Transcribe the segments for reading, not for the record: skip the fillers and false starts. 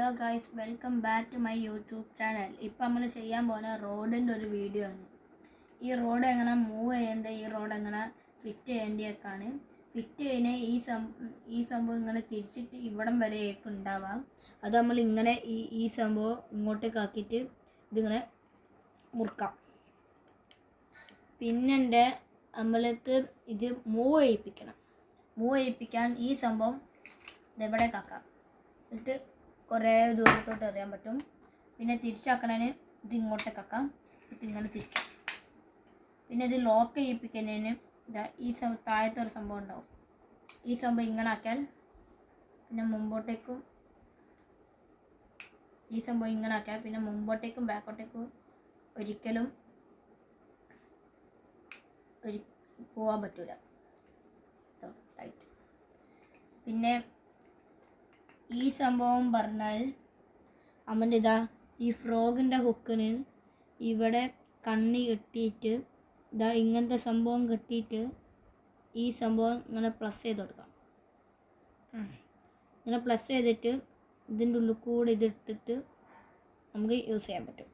Hello guys, welcome back to my YouTube channel. ഇപ്പം നമ്മൾ ചെയ്യാൻ പോകുന്ന റോഡിൻ്റെ ഒരു വീഡിയോ ആണ്. ഈ റോഡ് എങ്ങനെ മൂവ് ചെയ്യേണ്ടത്, ഈ റോഡ് എങ്ങനെ ഫിറ്റ് ചെയ്യേണ്ടതൊക്കെയാണ്. ഫിറ്റ് ചെയ്യുന്ന ഈ സംഭവം ഇങ്ങനെ തിരിച്ചിട്ട് ഇവിടം വരെയൊക്കെ ഉണ്ടാവാം. അത് നമ്മൾ ഇങ്ങനെ ഈ സംഭവം ഇങ്ങോട്ടേക്ക് ആക്കിയിട്ട് ഇതിങ്ങനെ മുറുക്കാം. പിന്നെ നമ്മൾക്ക് ഇത് മൂവ് ചെയ്യിപ്പിക്കാൻ ഈ സംഭവം ഇതെവിടേക്കാക്കാം. എന്നിട്ട് കുറേ ദൂരത്തോട്ട് എറിയാൻ പറ്റും. പിന്നെ തിരിച്ചാക്കണതിന് ഇത് ഇങ്ങോട്ടേക്കാക്കാം, ഇതിങ്ങനെ തിരിക്കാം. പിന്നെ ഇത് ലോക്ക് ചെയ്യിപ്പിക്കുന്നതിന് ഈ താഴത്തെ ഒരു സംഭവം ഉണ്ടാവും. ഈ സംഭവം ഇങ്ങനെ ആക്കിയാൽ പിന്നെ മുമ്പോട്ടേക്കും പിന്നെ മുമ്പോട്ടേക്കും ബാക്കോട്ടേക്കും ഒരിക്കലും പോകാൻ പറ്റൂല. ടൈറ്റ്. പിന്നെ ഈ സംഭവം പറഞ്ഞാൽ അമ്മൻ്റെ ഈ ഫ്രോഗിൻ്റെ ഹുക്കിന് ഇവിടെ കണ്ണി കെട്ടിയിട്ട് ഇങ്ങനത്തെ സംഭവം കെട്ടിയിട്ട് ഈ സംഭവം ഇങ്ങനെ പ്ലസ് ചെയ്ത് കൊടുക്കാം. ഇങ്ങനെ പ്ലസ് ചെയ്തിട്ട് ഇതിൻ്റെ ഉള്ളിൽ കൂടെ ഇതിട്ടിട്ട് നമുക്ക് യൂസ് ചെയ്യാൻ പറ്റും.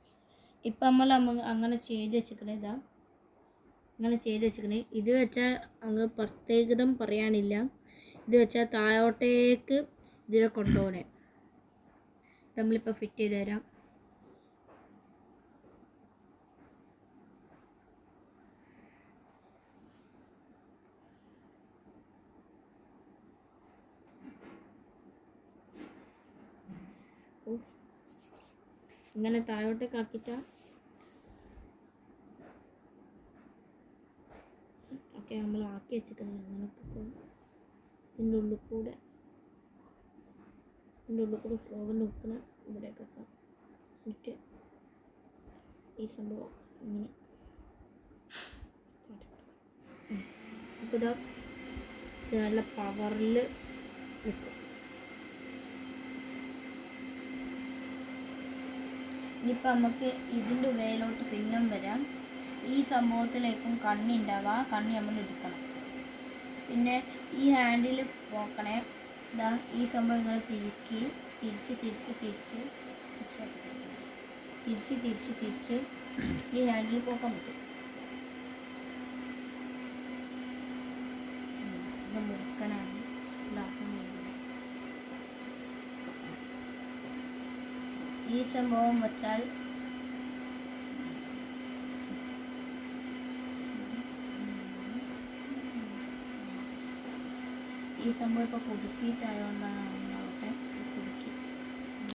ഇപ്പം നമ്മൾ അങ്ങനെ ചെയ്ത് വെച്ചിരിക്കണേ ഇത് വെച്ചാൽ അങ്ങ് പ്രത്യേകത പറയാനില്ല. ഇത് വെച്ചാൽ താഴോട്ടേക്ക് ഇതിനെ കൊണ്ടുപോകണേ. നമ്മളിപ്പോൾ ഫിറ്റ് ചെയ്ത് തരാം. ഇങ്ങനെ താഴോട്ടേക്ക് ആക്കിയിട്ടാ ഓക്കെ നമ്മൾ ആക്കി വെച്ചിരിക്കുന്നത്. അങ്ങനൊക്കെ ഇതിൻ്റെ ഉള്ളിൽ കൂടെ ഫ്ലോഗിൻ്റെ ഉപ്പിന് ഇവിടേക്കൊക്കെ ഇട്ട് ഈ സംഭവം ഇങ്ങനെ അപ്പോൾ ഇത് നല്ല പവറിൽ നിൽക്കും. ഇനിയിപ്പോൾ നമുക്ക് ഇതിൻ്റെ വേലോട്ട് പിന്നും വരാം. ഈ സംഭവത്തിലേക്കും കണ്ണി ഉണ്ടാവുക, കണ്ണി നമ്മൾ എടുക്കണം. പിന്നെ ഈ ഹാൻഡിൽ പോക്കണേ. ഈ സംഭവം ഇങ്ങനെ തിരിച്ച് ഈ ഹാൻഡിൽ പോക്കാൻ പറ്റും. മുറുക്കനാണ് ഈ സംഭവം വെച്ചാൽ ഈ സംഭവം ഇപ്പോൾ പുതുക്കിയിട്ടായതുകൊണ്ടാണ്